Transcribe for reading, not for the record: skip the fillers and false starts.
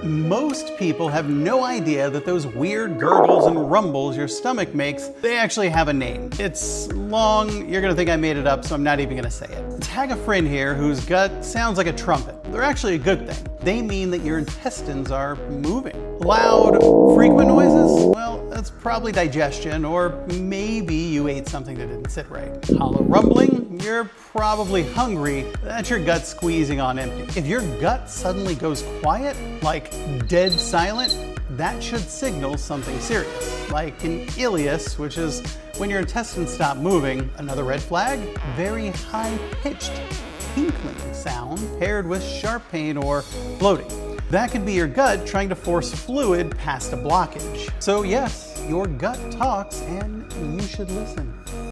Most people have no idea that those weird gurgles and rumbles your stomach makes, they actually have a name. It's long, you're gonna think I made it up, so I'm not even gonna say it. Tag a friend here whose gut sounds like a trumpet. They're actually a good thing. They mean that your intestines are moving. Loud, frequent noises? Well, that's probably digestion, or maybe you ate something that didn't sit right. Hollow rumbling? You're probably hungry. That's your gut squeezing on empty. If your gut suddenly goes quiet, like dead silent, that should signal something serious, like an ileus, which is when your intestines stop moving. Another red flag, very high-pitched tinkling sound paired with sharp pain or bloating. That could be your gut trying to force fluid past a blockage. So yes, your gut talks and you should listen.